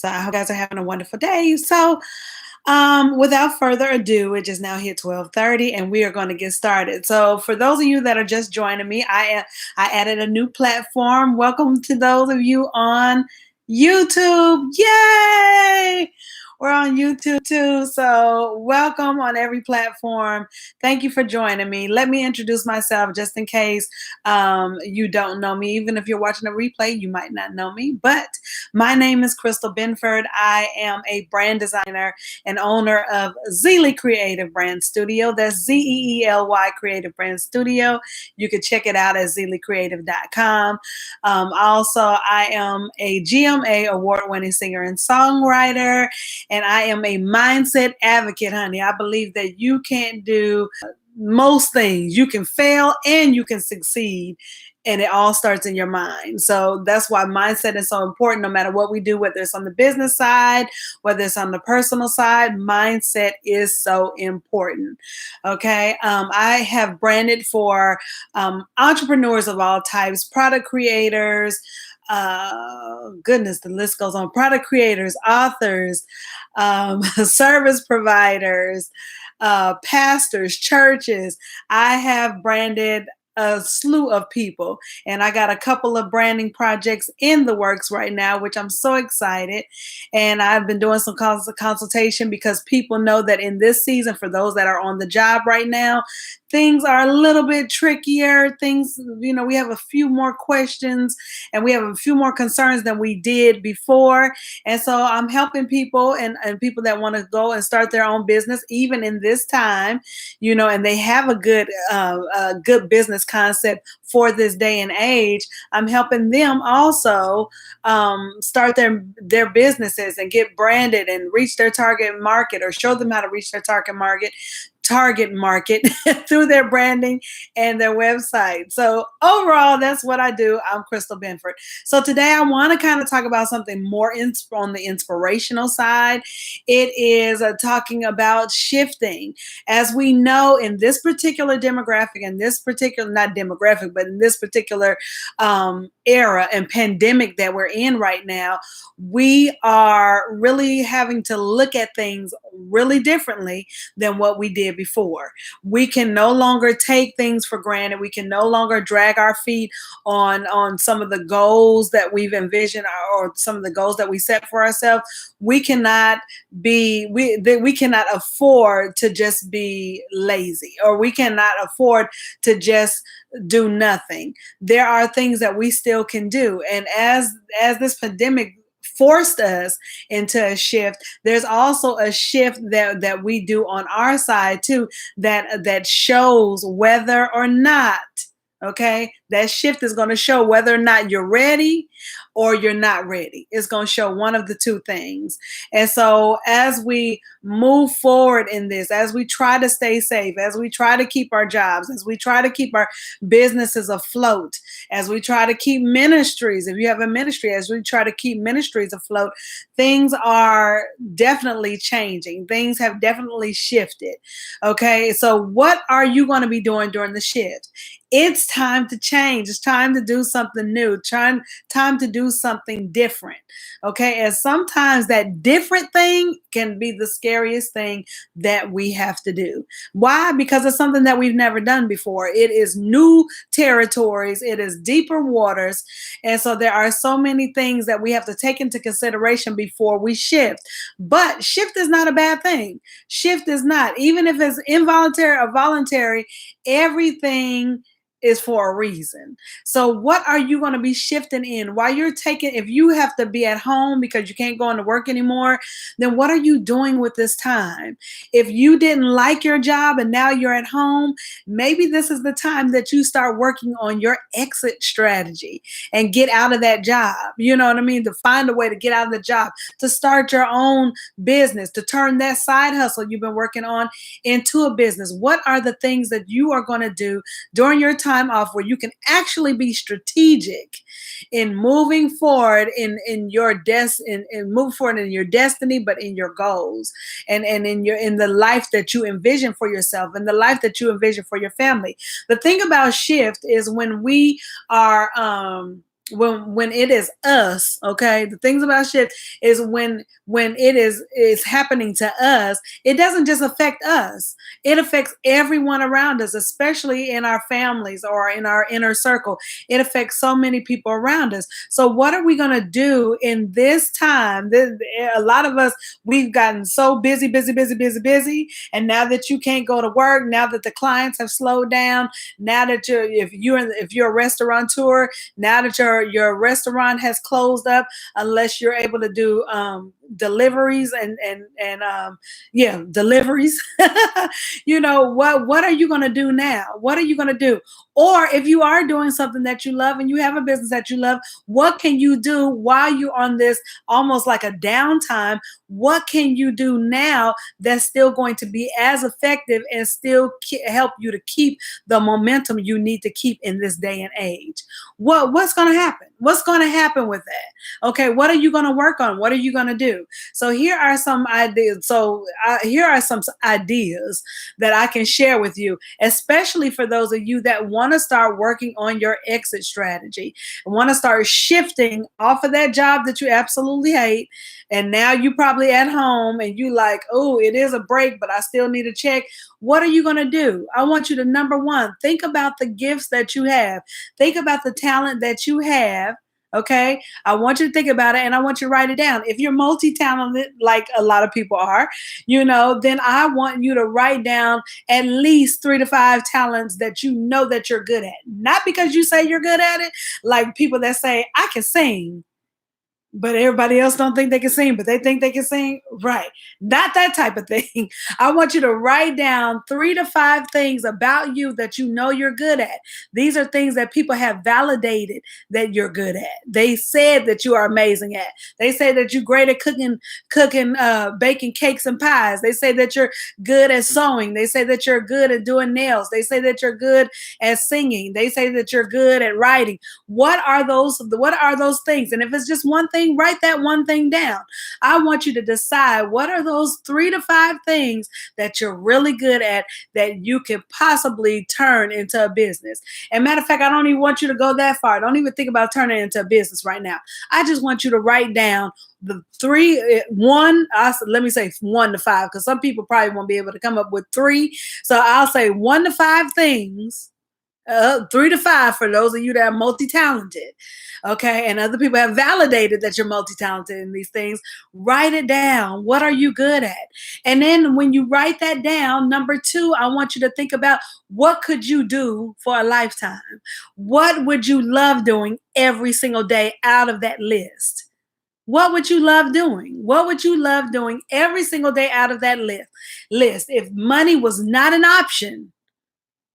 So I hope you guys are having a wonderful day. So without further ado, it just now hit 12:30, and we are going to get started. So for those of you that are just joining me, I added a new platform. Welcome to those of you on YouTube. Yay! We're on YouTube too. So welcome on every platform. Thank you for joining me. Let me introduce myself just in case you don't know me. Even if you're watching a replay, you might not know me. But my name is Christyl Benford. I am a brand designer and owner of Zeely Creative Brand Studio. That's Zeely Creative Brand Studio. You can check it out at zeelycreative.com. Also, I am a GMA award-winning singer and songwriter, and I am a mindset advocate, honey. I believe that you can't do most things. You can fail and you can succeed, and it all starts in your mind. So that's why mindset is so important no matter what we do, whether it's on the business side, whether it's on the personal side. Mindset is so important. Okay. I have branded for entrepreneurs of all types, product creators, goodness, the list goes on. Product creators, authors, service providers, pastors, churches. I have branded a slew of people, and I got a couple of branding projects in the works right now, which I'm so excited. And I've been doing some consultation because people know that in this season, for those that are on the job right now, things are a little bit trickier. Things, we have a few more questions and we have a few more concerns than we did before. And so I'm helping people and people that want to go and start their own business, even in this time, and they have a good business concept for this day and age. I'm helping them also start their businesses and get branded and reach their target market, or show them how to reach their target market through their branding and their website. So overall, that's what I do. I'm Christyl Benford. So today I want to kind of talk about something more on the inspirational side. It is talking about shifting. As we know, in this particular demographic, in this particular, not demographic, but in this particular era and pandemic that we're in right now, we are really having to look at things really differently than what we did before. We can no longer take things for granted. We can no longer drag our feet on some of the goals that we've envisioned, or some of the goals that we set for ourselves. We cannot afford to just be lazy, or we cannot afford to just do nothing. There are things that we still can do. And as this pandemic forced us into a shift, there's also a shift that we do on our side too, that shows whether or not, okay, that shift is going to show whether or not you're ready or you're not ready. It's going to show one of the two things. And so as we move forward in this, as we try to stay safe, as we try to keep our jobs, as we try to keep our businesses afloat, as we try to keep ministries, if you have a ministry, as we try to keep ministries afloat, things are definitely changing. Things have definitely shifted. Okay, so what are you going to be doing during the shift? It's time to change. It's time to do something new. Time to do something different. Okay, and sometimes that different thing can be the scariest thing that we have to do. Why? Because it's something that we've never done before. It is new territories. It is deeper waters. And so there are so many things that we have to take into consideration before we shift. But shift is not a bad thing. Shift is not. Even if it's involuntary or voluntary, everything is for a reason. So what are you going to be shifting in while you're taking, if you have to be at home because you can't go into work anymore, then what are you doing with this time? If you didn't like your job and now you're at home, maybe this is the time that you start working on your exit strategy and get out of that job. You know what I mean? To find a way to get out of the job, to start your own business, to turn that side hustle you've been working on into a business. What are the things that you are going to do during your time off where you can actually be strategic in moving forward in your move forward in your destiny, but in your goals and in the life that you envision for yourself and the life that you envision for your family. The thing about shift is when we are when it is us, okay, the things about shift is when it is happening to us, it doesn't just affect us, it affects everyone around us, especially in our families or in our inner circle. It affects so many people around us. So what are we going to do in this time? A lot of us, we've gotten so busy, busy, busy, busy, busy, and now that you can't go to work, now that the clients have slowed down, now that if you're a restaurateur, now that your restaurant has closed up, unless you're able to do deliveries and yeah, deliveries. What are you going to do now? What are you going to do? Or if you are doing something that you love and you have a business that you love, what can you do while you're on this almost like a downtime? What can you do now that's still going to be as effective and still help you to keep the momentum you need to keep in this day and age? What's going to happen? What's going to happen with that? Okay, what are you going to work on? What are you going to do? So here are some ideas. Here are some ideas that I can share with you, especially for those of you that want to start working on your exit strategy and want to start shifting off of that job that you absolutely hate. And now you probably at home and you like, oh, it is a break, but I still need a check. What are you going to do? I want you to, number one, think about the gifts that you have. Think about the talent that you have. Okay. I want you to think about it and I want you to write it down. If you're multi-talented, like a lot of people are, then I want you to write down at least 3 to 5 talents that you know that you're good at. Not because you say you're good at it, like people that say, I can sing, but everybody else don't think they can sing, but they think they can sing. Right. Not that type of thing. I want you to write down 3 to 5 things about you that you know you're good at. These are things that people have validated that you're good at. They said that you are amazing at. They say that you're great at baking cakes and pies. They say that you're good at sewing. They say that you're good at doing nails. They say that you're good at singing. They say that you're good at writing. What are those things? And if it's just one thing, write that one thing down. I want you to decide what are those 3 to 5 things that you're really good at that you could possibly turn into a business. And matter of fact, I don't even want you to go that far. Don't even think about turning it into a business right now. I just want you to write down the let me say 1 to 5, because some people probably won't be able to come up with 3. So I'll say 1 to 5 things. 3 to 5 for those of you that are multi-talented. Okay. And other people have validated that you're multi-talented in these things. Write it down. What are you good at? And then when you write that down, number 2, I want you to think about what could you do for a lifetime? What would you love doing every single day out of that list? What would you love doing? What would you love doing every single day out of that list? If money was not an option,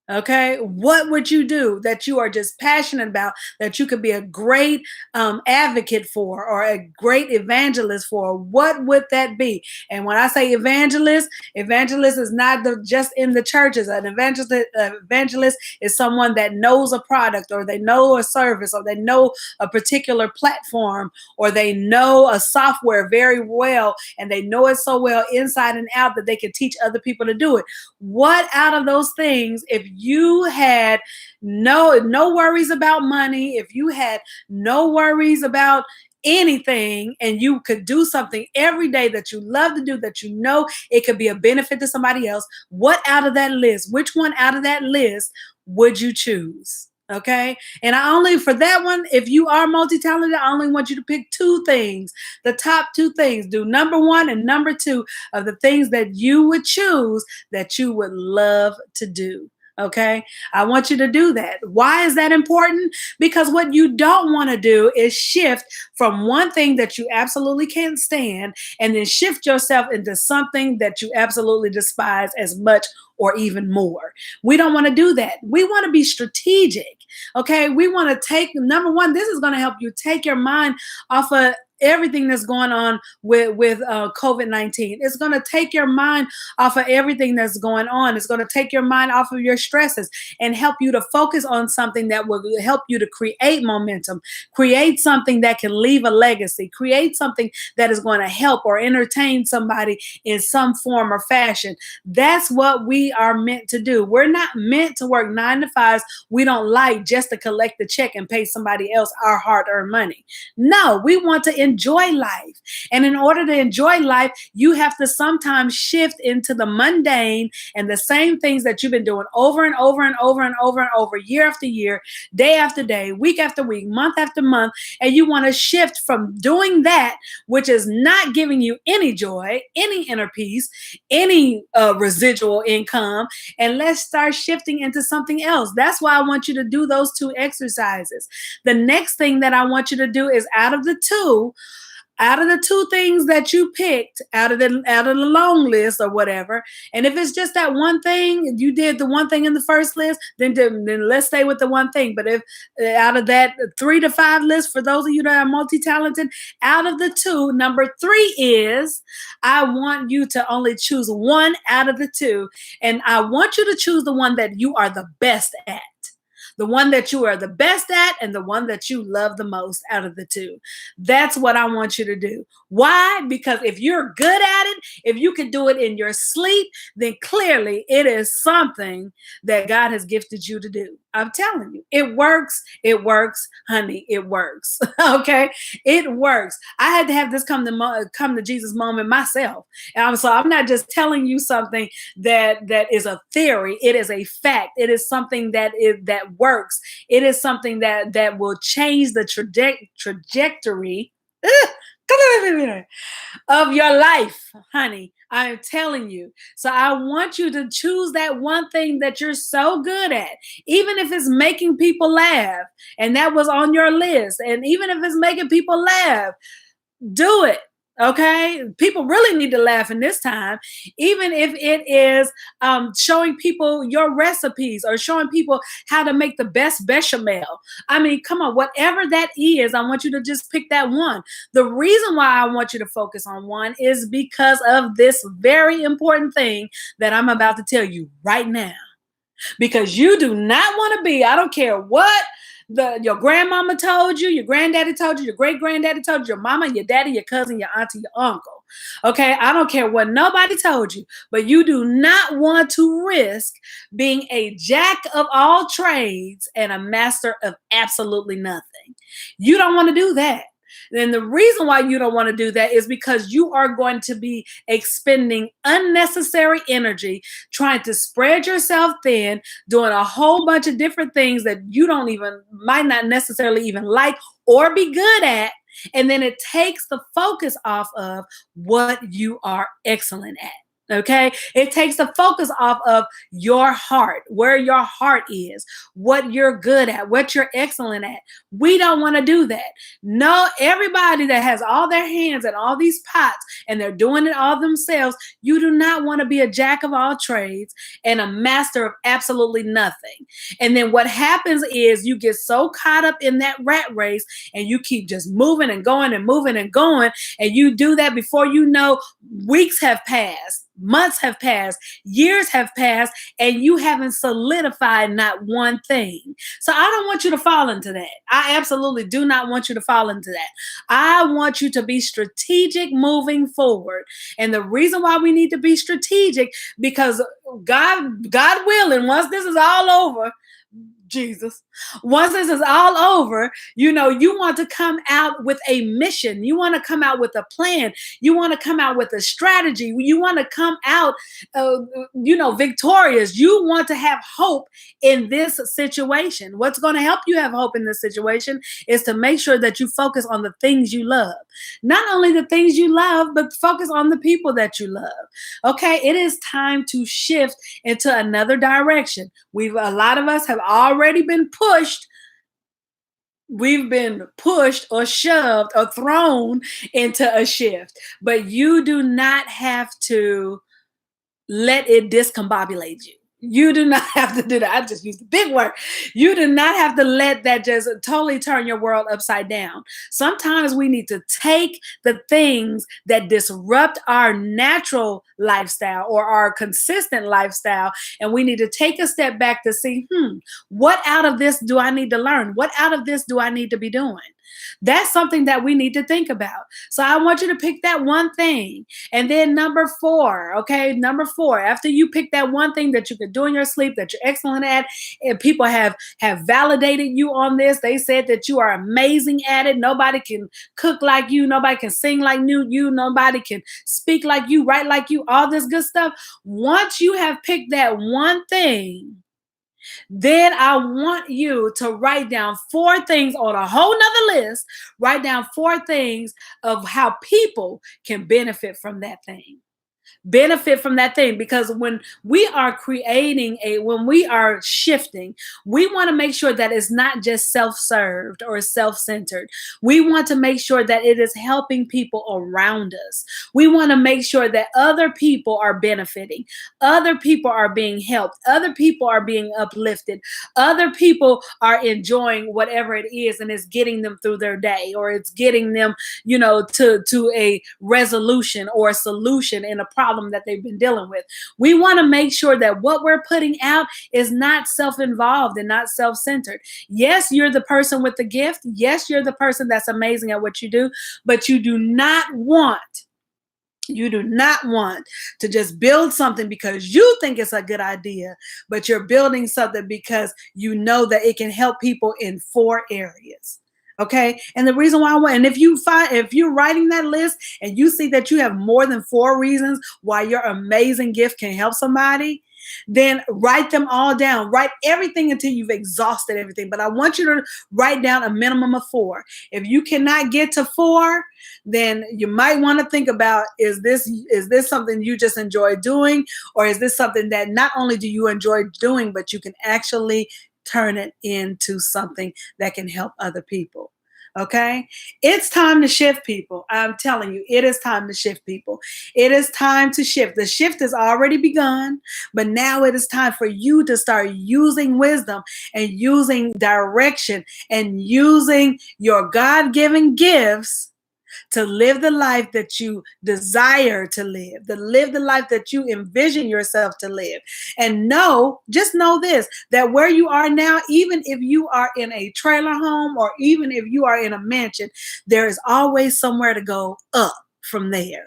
okay, what would you do that you are just passionate about, that you could be a great advocate for or a great evangelist for? What would that be? And when I say evangelist is not just in the churches. An evangelist is someone that knows a product, or they know a service, or they know a particular platform, or they know a software very well, and they know it so well inside and out that they can teach other people to do it. What out of those things, if you had no worries about money, if you had no worries about anything, and you could do something every day that you love to do, that you know it could be a benefit to somebody else, what out of that list, which one out of that list would you choose? Okay. And for that one, if you are multi-talented, I only want you to pick 2 things, the top 2 things. Do number 1 and number 2 of the things that you would choose that you would love to do. Okay. I want you to do that. Why is that important? Because what you don't want to do is shift from one thing that you absolutely can't stand and then shift yourself into something that you absolutely despise as much or even more. We don't want to do that. We want to be strategic. Okay. We want to take, number 1, this is going to help you take your mind off of everything that's going on with COVID-19. It's going to take your mind off of everything that's going on. It's going to take your mind off of your stresses and help you to focus on something that will help you to create momentum, create something that can leave a legacy, create something that is going to help or entertain somebody in some form or fashion. That's what we are meant to do. We're not meant to work 9 to 5s we don't like just to collect the check and pay somebody else our hard-earned money. No, we want to enjoy life. And in order to enjoy life, you have to sometimes shift into the mundane and the same things that you've been doing over and over and over and over and over, year after year, day after day, week after week, month after month. And you want to shift from doing that, which is not giving you any joy, any inner peace, any residual income, and let's start shifting into something else. That's why I want you to do those 2 exercises. The next thing that I want you to do is out of the two things that you picked out of the long list or whatever, and if it's just that one thing, you did the one thing in the first list, then let's stay with the one thing. But if out of that 3 to 5 list, for those of you that are multi-talented, out of the 2, number 3 is I want you to only choose one out of the 2, and I want you to choose the one that you are the best at. The one that you are the best at and the one that you love the most out of the 2. That's what I want you to do. Why? Because if you're good at it, if you can do it in your sleep, then clearly it is something that God has gifted you to do. I'm telling you, it works. It works, honey. It works. Okay, it works. I had to have this come to Jesus moment myself, and so I'm not just telling you something that is a theory. It is a fact. It is something that works. It is something that will change the trajectory of your life, honey. I am telling you. So I want you to choose that one thing that you're so good at, even if it's making people laugh, and that was on your list. And even if it's making people laugh, do it. Okay, people really need to laugh in this time, even if it is showing people your recipes or showing people how to make the best bechamel. I mean, come on, whatever that is, I want you to just pick that one. The reason why I want you to focus on one is because of this very important thing that I'm about to tell you right now. Because you do not want to be, I don't care what your grandmama told you, your granddaddy told you, your great granddaddy told you, your mama, your daddy, your cousin, your auntie, your uncle. Okay, I don't care what nobody told you, but you do not want to risk being a jack of all trades and a master of absolutely nothing. You don't want to do that. And the reason why you don't want to do that is because you are going to be expending unnecessary energy trying to spread yourself thin, doing a whole bunch of different things that you might not necessarily even like or be good at. And then it takes the focus off of what you are excellent at. Okay, it takes the focus off of your heart, where your heart is, what you're good at, what you're excellent at. We don't want to do that. No, everybody that has all their hands in all these pots and they're doing it all themselves, you do not want to be a jack of all trades and a master of absolutely nothing. And then what happens is you get so caught up in that rat race and you keep just moving and going and moving and going. And you do that before you know, weeks have passed. Months have passed, years have passed, and you haven't solidified not one thing. So I don't want you to fall into that. I absolutely do not want you to fall into that. I want you to be strategic moving forward. And the reason why we need to be strategic, because God willing, once this is all over, Jesus. Once this is all over, you want to come out with a mission. You want to come out with a plan. You want to come out with a strategy. You want to come out, victorious. You want to have hope in this situation. What's going to help you have hope in this situation is to make sure that you focus on the things you love. Not only the things you love, but focus on the people that you love. Okay, it is time to shift into another direction. A lot of us have already been pushed. We've been pushed or shoved or thrown into a shift, but you do not have to let it discombobulate you. You do not have to do that. I just used the big word. You do not have to let that just totally turn your world upside down. Sometimes we need to take the things that disrupt our natural lifestyle or our consistent lifestyle, and we need to take a step back to see, what out of this do I need to learn? What out of this do I need to be doing? That's something that we need to think about. So I want you to pick that one thing. And then number four, okay, number four, after you pick that one thing that you can do in your sleep, that you're excellent at, and people have validated you on this. They said that you are amazing at it. Nobody can cook like you. Nobody can sing like you. Nobody can speak like you, write like you, all this good stuff. Once you have picked that one thing, then I want you to write down four things on a whole nother list. Write down four things of how people can benefit from that thing. Benefit from that thing, because when we are when we are shifting, we want to make sure that it's not just self-served or self-centered. We want to make sure that it is helping people around us. We want to make sure that other people are benefiting, other people are being helped, other people are being uplifted, other people are enjoying whatever it is, and it's getting them through their day, or it's getting them, to a resolution or a solution in a problem that they've been dealing with. We want to make sure that what we're putting out is not self-involved and not self-centered. Yes, you're the person with the gift. Yes, you're the person that's amazing at what you do, but you do not want to just build something because you think it's a good idea, but you're building something because you know that it can help people in four areas. Okay. And the reason why and if you're writing that list and you see that you have more than four reasons why your amazing gift can help somebody, then write them all down. Write everything until you've exhausted everything. But I want you to write down a minimum of four. If you cannot get to four, then you might want to think about, is this something you just enjoy doing? Or is this something that not only do you enjoy doing, but you can actually turn it into something that can help other people? Okay, it's time to shift, people. I'm telling you, it is time to shift, people. It is time to shift. The shift has already begun, but now it is time for you to start using wisdom and using direction and using your God-given gifts to live the life that you desire to live, to live the life that you envision yourself to live. And just know this, that where you are now, even if you are in a trailer home or even if you are in a mansion, there is always somewhere to go up from there.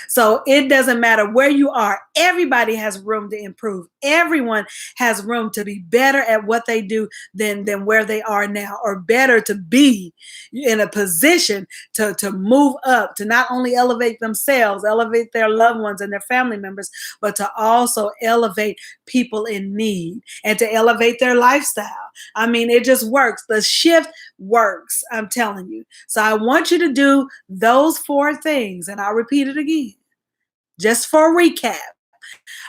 So it doesn't matter where you are. Everybody has room to improve. Everyone has room to be better at what they do than where they are now, or better to be in a position to move up, to not only elevate themselves, elevate their loved ones and their family members, but to also elevate people in need and to elevate their lifestyle. I mean, it just works. The shift works, I'm telling you. So I want you to do those four things, and I'll repeat it again. Just for a recap,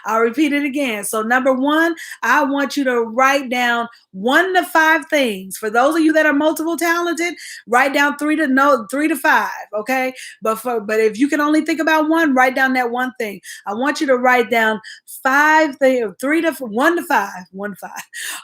I'll repeat it again. So number one, I want you to write down 1 to 5 things. For those of you that are multiple talented, write down 3 to 5. Okay. But if you can only think about one, write down that one thing. I want you to write down 5 things, 1 to 5.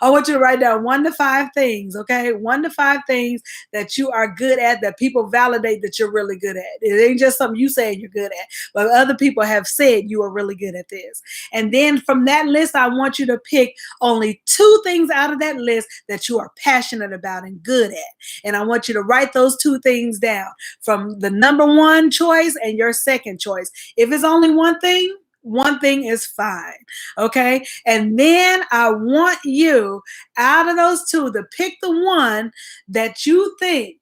I want you to write down 1 to 5 things. Okay. 1 to 5 things that you are good at, that people validate that you're really good at. It ain't just something you saying you're good at, but other people have said you are really good at this. And then from that list, I want you to pick only 2 things out of that list that you are passionate about and good at. And I want you to write those 2 things down, from the number 1 choice and your second choice. If it's only one thing is fine. Okay. And then I want you, out of those 2, to pick the one that you think,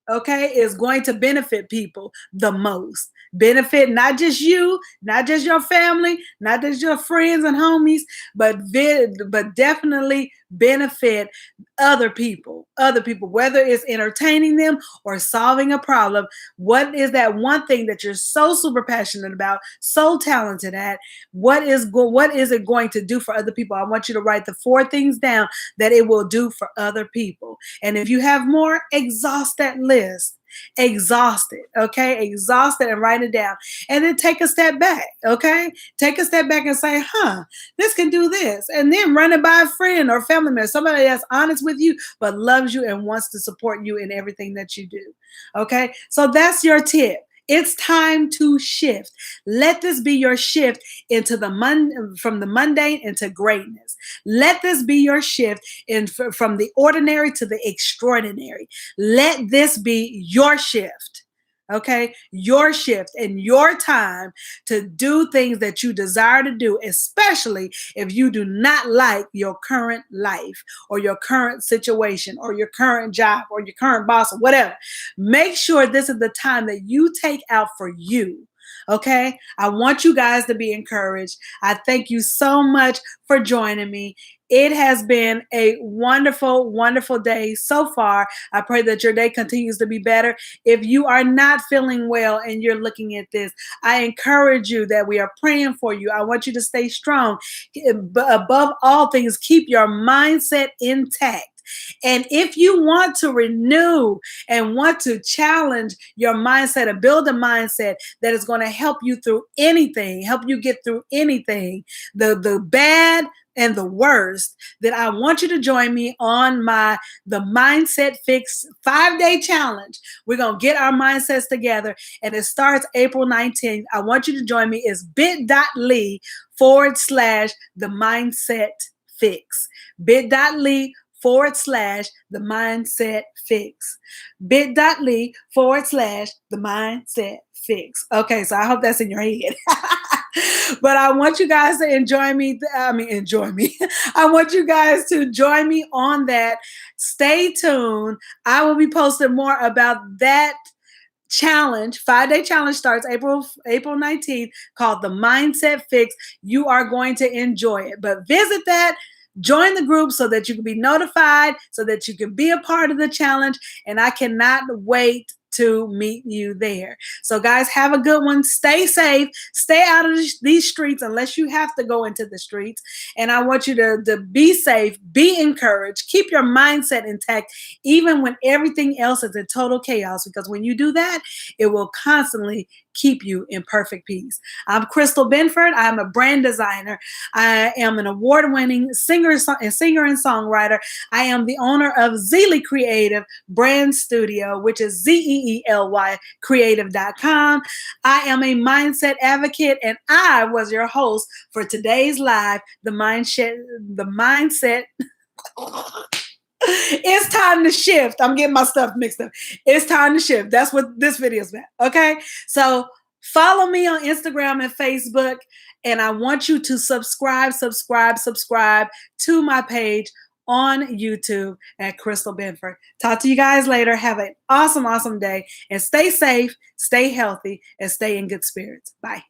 okay, is going to benefit people the most. Benefit not just you, not just your family, not just your friends and homies, but definitely benefit other people, whether it's entertaining them or solving a problem. What is that one thing that you're so super passionate about, so talented at? What is it going to do for other people? I want you to write the 4 things down that it will do for other people. And if you have more, exhaust that list. exhausted, okay? Exhausted, and write it down. And then take a step back, okay? Take a step back and say, this can do this. And then run it by a friend or family member, somebody that's honest with you, but loves you and wants to support you in everything that you do, okay? So that's your tip. It's time to shift. Let this be your shift into from the mundane into greatness. Let this be your shift from the ordinary to the extraordinary. Let this be your shift. Okay, your shift and your time to do things that you desire to do, especially if you do not like your current life or your current situation or your current job or your current boss or whatever. Make sure this is the time that you take out for you. Okay, I want you guys to be encouraged. I thank you so much for joining me. It has been a wonderful, wonderful day so far. I pray that your day continues to be better. If you are not feeling well and you're looking at this, I encourage you that we are praying for you. I want you to stay strong. But above all things, keep your mindset intact. And if you want to renew and want to challenge your mindset and build a mindset that is going to help you through anything, help you get through anything, the bad and the worst, then I want you to join me on the Mindset Fix 5-day challenge. We're going to get our mindsets together, and it starts April 19th. I want you to join me. It's bit.Ly /the mindset fix. bit.Ly /the mindset fix. bit.Ly /the mindset fix. Okay, so I hope that's in your head. But I want you guys to enjoy me. I want you guys to join me on that. Stay tuned. I will be posting more about that challenge. 5-day challenge starts April 19th, called the Mindset Fix. You are going to enjoy it. But visit that. Join the group so that you can be notified, so that you can be a part of the challenge. And I cannot wait to meet you there. So guys, have a good one. Stay safe. Stay out of these streets unless you have to go into the streets. And I want you to be safe, be encouraged, keep your mindset intact, even when everything else is in total chaos, because when you do that, it will constantly keep you in perfect peace. I'm Christyl Benford. I'm a brand designer. I am an award-winning singer and songwriter. I am the owner of Zeely Creative Brand Studio, which is ZEELY creative.com. I am a mindset advocate, and I was your host for today's live, the mindset. It's time to shift. I'm getting my stuff mixed up. It's time to shift. That's what this video is about. Okay. So follow me on Instagram and Facebook. And I want you to subscribe to my page on YouTube at Christyl Benford. Talk to you guys later. Have an awesome, awesome day. And stay safe, stay healthy, and stay in good spirits. Bye.